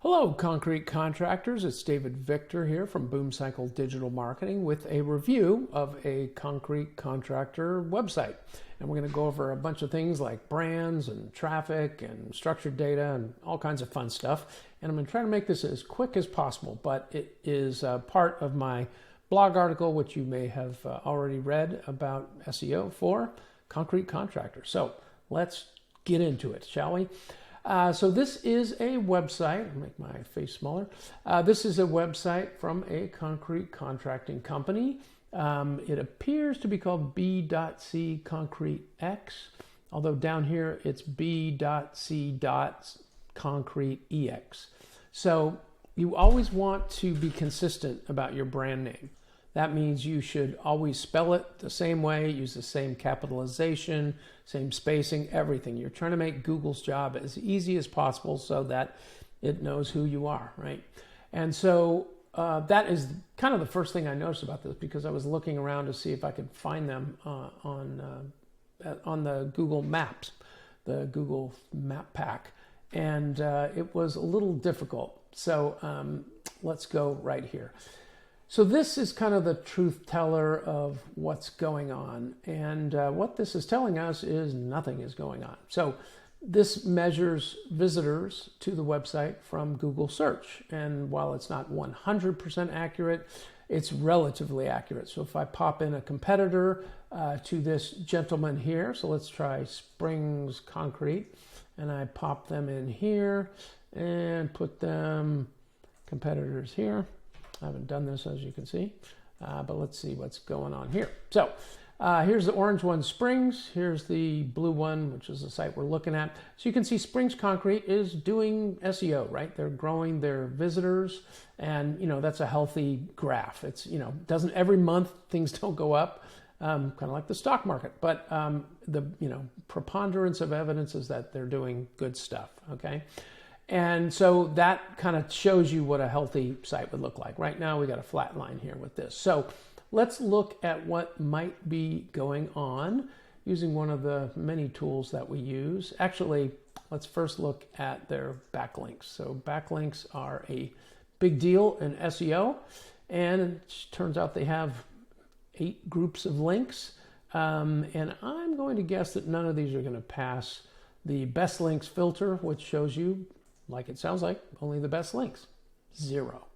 Hello, concrete contractors. It's David Victor here from Boomcycle Digital Marketing with a review of a concrete contractor website. And we're going to go over a bunch of things like brands and traffic and structured data and all kinds of fun stuff. And I'm going to try to make this as quick as possible, but it is part of my blog article, which you may have already read about SEO for concrete contractors. So let's get into it, shall we? So this is a website. I'll make my face smaller. This is a website from a concrete contracting company. It appears to be called B.C Concrete X, although down here it's B.C Concrete EX. So you always want to be consistent about your brand name. That means you should always spell it the same way, use the same capitalization, same spacing, everything. You're trying to make Google's job as easy as possible so that it knows who you are, right? And so that is kind of the first thing I noticed about this, because I was looking around to see if I could find them on the Google Maps, the Google Map Pack. And it was a little difficult. So let's go right here. So this is kind of the truth teller of what's going on. And what this is telling us is nothing is going on. So this measures visitors to the website from Google search. And while it's not 100% accurate, it's relatively accurate. So if I pop in a competitor to this gentleman here, so let's try Springs Concrete, and I pop them in here and put them competitors here. I haven't done this, as you can see, but let's see what's going on here. So here's the orange one, Springs. Here's the blue one, which is the site we're looking at. So you can see Springs Concrete is doing SEO, right? They're growing their visitors, and that's a healthy graph. It's doesn't every month things don't go up, kind of like the stock market, but the preponderance of evidence is that they're doing good stuff. Okay. And so that kind of shows you what a healthy site would look like. Right now we got a flat line here with this. So let's look at what might be going on using one of the many tools that we use. Actually, let's first look at their backlinks. So backlinks are a big deal in SEO, and it turns out they have 8 groups of links. And I'm going to guess that none of these are going to pass the best links filter, which shows you, like it sounds like, only the best links, 0.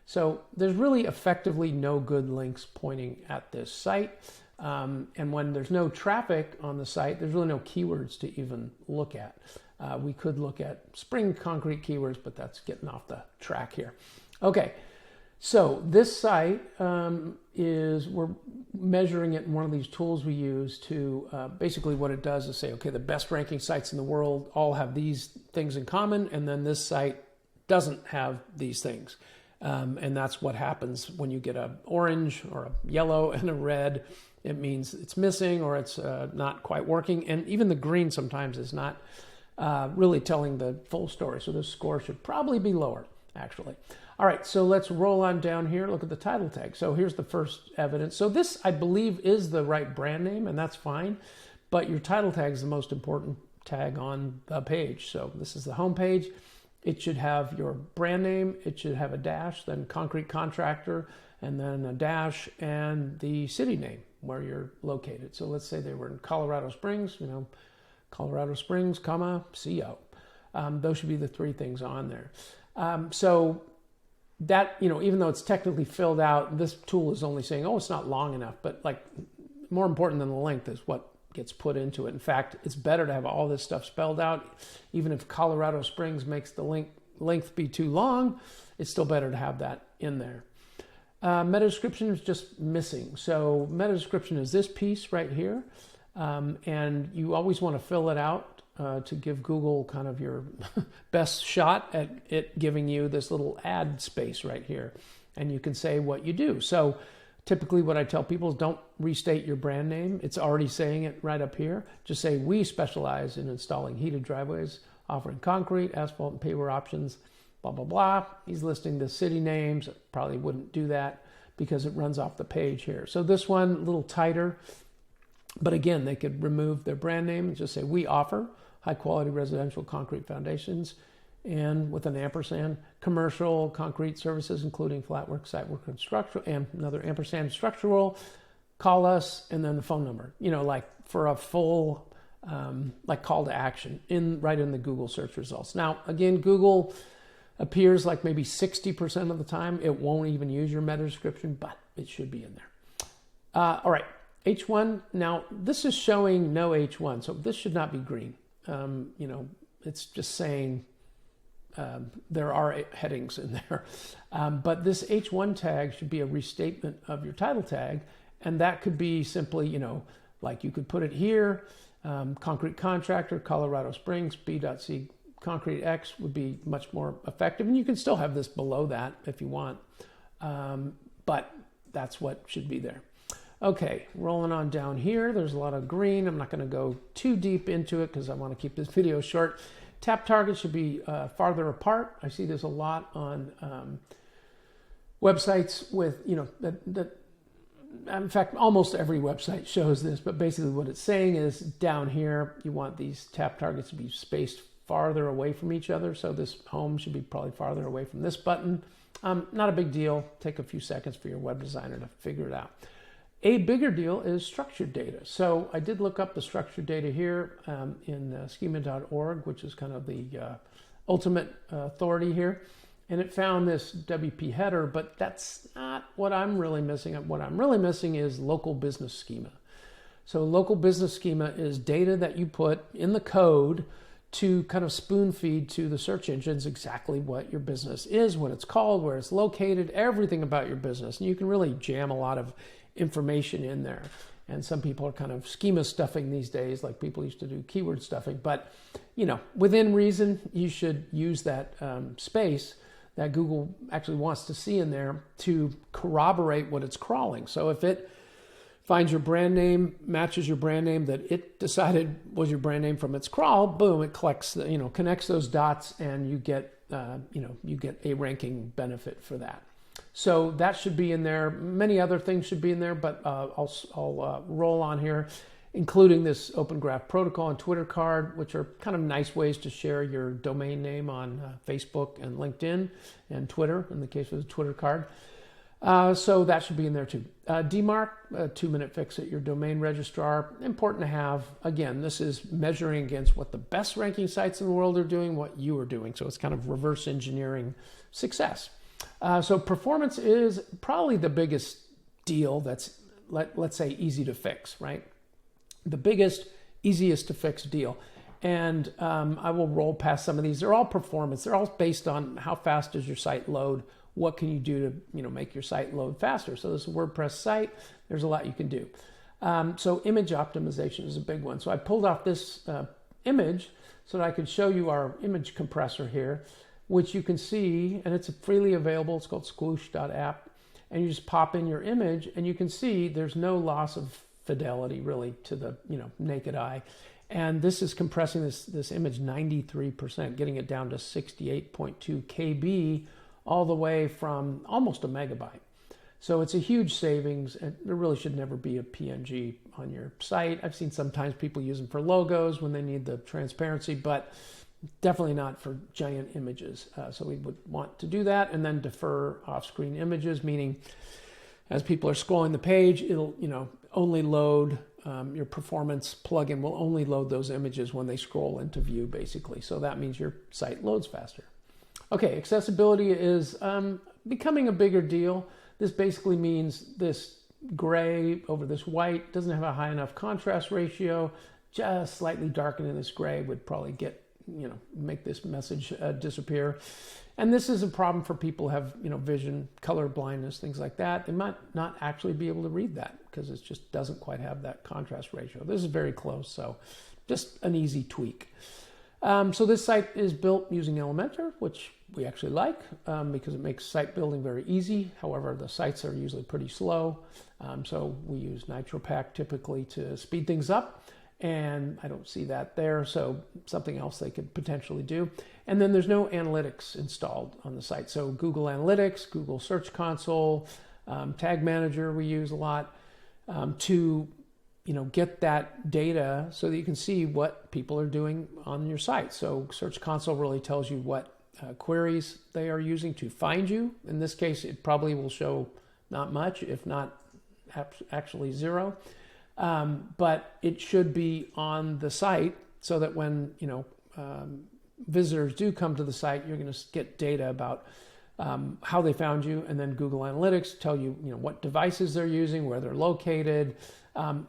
So there's really effectively no good links pointing at this site. And when there's no traffic on the site, there's really no keywords to even look at. We could look at spring concrete keywords, but that's getting off the track here. Okay, so this site we're measuring it in one of these tools we use to basically what it does is say, okay, the best ranking sites in the world all have these things in common, and then this site doesn't have these things. And that's what happens when you get an orange or a yellow and a red. It means it's missing or it's not quite working. And even the green sometimes is not really telling the full story. So this score should probably be lower, actually. All right, so let's roll on down here. Look at the title tag. So here's the first evidence. So this, I believe, is the right brand name, and that's fine. But your title tag is the most important tag on the page. So this is the home page. It should have your brand name. It should have a dash, then concrete contractor, and then a dash, and the city name where you're located. So let's say they were in Colorado Springs, Colorado Springs, comma, CO. Those should be the 3 things on there. So that, even though it's technically filled out, this tool is only saying, oh, it's not long enough. But like, more important than the length is what gets put into it. In fact, it's better to have all this stuff spelled out. Even if Colorado Springs makes the length be too long, it's still better to have that in there. Meta description is just missing. So meta description is this piece right here. And you always want to fill it out to give Google kind of your best shot at it giving you this little ad space right here. And you can say what you do. So typically what I tell people is don't restate your brand name. It's already saying it right up here. Just say, we specialize in installing heated driveways, offering concrete, asphalt, and paver options, blah, blah, blah. He's listing the city names. Probably wouldn't do that because it runs off the page here. So this one, a little tighter. But again, they could remove their brand name and just say, we offer high quality residential concrete foundations and with an ampersand, commercial, concrete services, including flat work, site work, and structural, and another ampersand, structural, call us, and then the phone number, like for a full, like call to action right in the Google search results. Now, again, Google appears like maybe 60% of the time. It won't even use your meta description, but it should be in there. All right, H1. Now, this is showing no H1, so this should not be green. It's just saying there are headings in there. But this H1 tag should be a restatement of your title tag, and that could be simply, like you could put it here, concrete contractor, Colorado Springs, B.C. Concrete X would be much more effective. And you can still have this below that if you want. But that's what should be there. Okay, rolling on down here. There's a lot of green. I'm not going to go too deep into it because I want to keep this video short. Tap targets should be farther apart. I see this a lot on websites with, in fact, almost every website shows this, but basically what it's saying is down here, you want these tap targets to be spaced farther away from each other. So this home should be probably farther away from this button. Not a big deal. Take a few seconds for your web designer to figure it out. A bigger deal is structured data. So I did look up the structured data here in schema.org, which is kind of the ultimate authority here. And it found this WP header, but that's not what I'm really missing. What I'm really missing is local business schema. So local business schema is data that you put in the code to kind of spoon feed to the search engines exactly what your business is, what it's called, where it's located, everything about your business. And you can really jam a lot of information in there. And some people are kind of schema stuffing these days, like people used to do keyword stuffing. But, within reason, you should use that space that Google actually wants to see in there to corroborate what it's crawling. So if it finds your brand name, matches your brand name that it decided was your brand name from its crawl, boom, it collects, connects those dots, and you get a ranking benefit for that. So that should be in there. Many other things should be in there, but I'll roll on here, including this Open Graph Protocol and Twitter card, which are kind of nice ways to share your domain name on Facebook and LinkedIn and Twitter, in the case of the Twitter card. So that should be in there too. DMARC, a 2-minute fix at your domain registrar, important to have. Again, this is measuring against what the best ranking sites in the world are doing, what you are doing. So it's kind of reverse engineering success. So performance is probably the biggest deal that's, let's say, easy to fix, right? The biggest, easiest to fix deal. And I will roll past some of these. They're all performance. They're all based on how fast does your site load. What can you do to make your site load faster? So this is a WordPress site. There's a lot you can do. So image optimization is a big one. So I pulled off this image so that I could show you our image compressor here, which you can see, and it's freely available. It's called squoosh.app. And you just pop in your image, and you can see there's no loss of fidelity really to the naked eye. And this is compressing this image 93%, getting it down to 68.2 KB, all the way from almost a megabyte. So it's a huge savings, and there really should never be a PNG on your site. I've seen sometimes people use them for logos when they need the transparency, but definitely not for giant images. So we would want to do that, and then defer off-screen images, meaning as people are scrolling the page, it'll only load, your performance plugin will only load those images when they scroll into view, basically. So that means your site loads faster. Okay, accessibility is becoming a bigger deal. This basically means this gray over this white doesn't have a high enough contrast ratio. Just slightly darkening this gray would probably make this message disappear. And this is a problem for people who have, vision, color blindness, things like that. They might not actually be able to read that because it just doesn't quite have that contrast ratio. This is very close, so just an easy tweak. So this site is built using Elementor, which we actually like because it makes site building very easy. However, the sites are usually pretty slow. So we use NitroPack typically to speed things up. And I don't see that there, so something else they could potentially do. And then there's no analytics installed on the site. So Google Analytics, Google Search Console, Tag Manager we use a lot to get that data so that you can see what people are doing on your site. So Search Console really tells you what queries they are using to find you. In this case, it probably will show not much, if not actually zero. But it should be on the site so that when visitors do come to the site, you're going to get data about how they found you, and then Google Analytics tell you, what devices they're using, where they're located.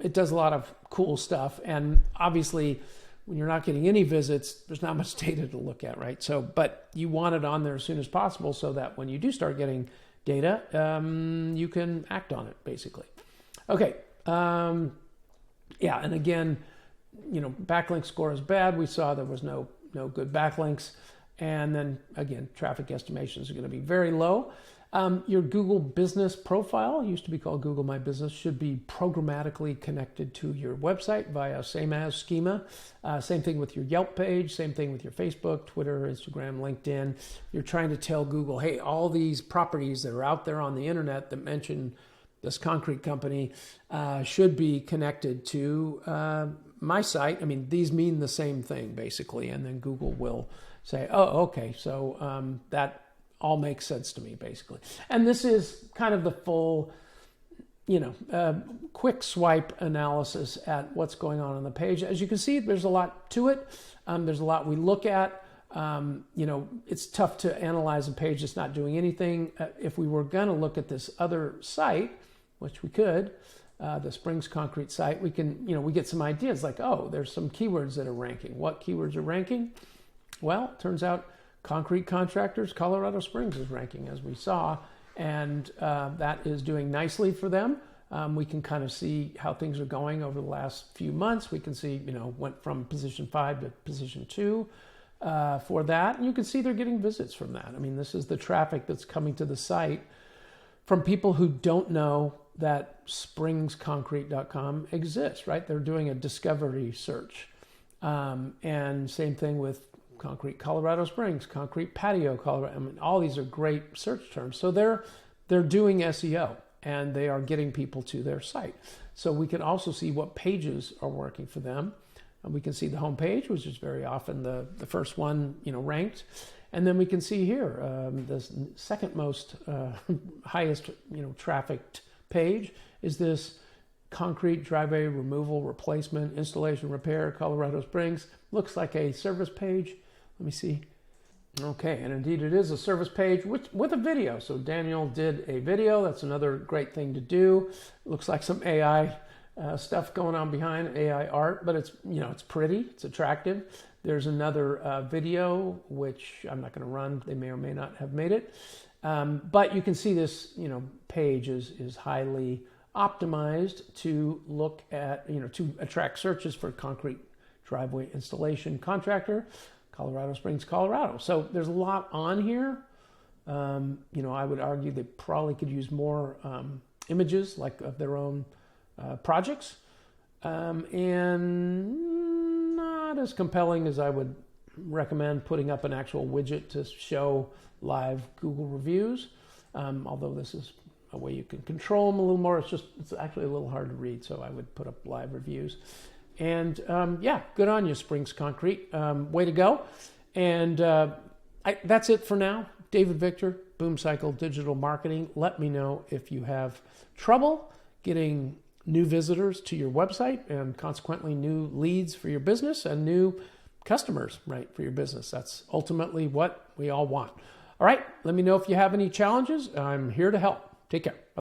It does a lot of cool stuff, and obviously, when you're not getting any visits, there's not much data to look at, right? So, but you want it on there as soon as possible so that when you do start getting data, you can act on it, basically. Okay. And again, backlink score is bad. We saw there was no good backlinks. And then again, traffic estimations are going to be very low. Your Google Business profile, used to be called Google My Business, should be programmatically connected to your website via same as schema. Same thing with your Yelp page, same thing with your Facebook, Twitter, Instagram, LinkedIn. You're trying to tell Google, hey, all these properties that are out there on the internet that mention this concrete company should be connected to my site. I mean, these mean the same thing, basically. And then Google will say, oh, okay, so that all makes sense to me, basically. And this is kind of the full, quick swipe analysis at what's going on the page. As you can see, there's a lot to it. There's a lot we look at. It's tough to analyze a page that's not doing anything. If we were going to look at this other site, which we could, the Springs Concrete site, we can, we get some ideas like, oh, there's some keywords that are ranking. What keywords are ranking? Well, it turns out concrete contractors, Colorado Springs is ranking, as we saw, and that is doing nicely for them. We can kind of see how things are going over the last few months. We can see, went from position 5 to position 2 for that. And you can see they're getting visits from that. I mean, this is the traffic that's coming to the site from people who don't know that springsconcrete.com exists, right? They're doing a discovery search. And same thing with concrete Colorado Springs, concrete patio Colorado. I mean, all these are great search terms. So they're doing SEO and they are getting people to their site. So we can also see what pages are working for them. And we can see the home page, which is very often the first one, ranked. And then we can see here the second most highest, trafficked page is this concrete driveway removal, replacement, installation, repair, Colorado Springs. Looks like a service page. Let me see. Okay, and indeed it is a service page with a video. So Daniel did a video. That's another great thing to do. Looks like some AI stuff going on behind, AI art, but it's, it's pretty, it's attractive. There's another video, which I'm not going to run. They may or may not have made it. But you can see this, page is highly optimized to look at, to attract searches for concrete driveway installation contractor, Colorado Springs, Colorado. So there's a lot on here. I would argue they probably could use more images like of their own projects, and not as compelling as I would recommend putting up an actual widget to show live Google reviews. Although this is a way you can control them a little more. It's actually a little hard to read, so I would put up live reviews. And good on you, Springs Concrete. Way to go. And that's it for now. David Victor, Boomcycle Digital Marketing. Let me know if you have trouble getting new visitors to your website and consequently new leads for your business and new customers, right, for your business. That's ultimately what we all want. All right, let me know if you have any challenges. I'm here to help. Take care.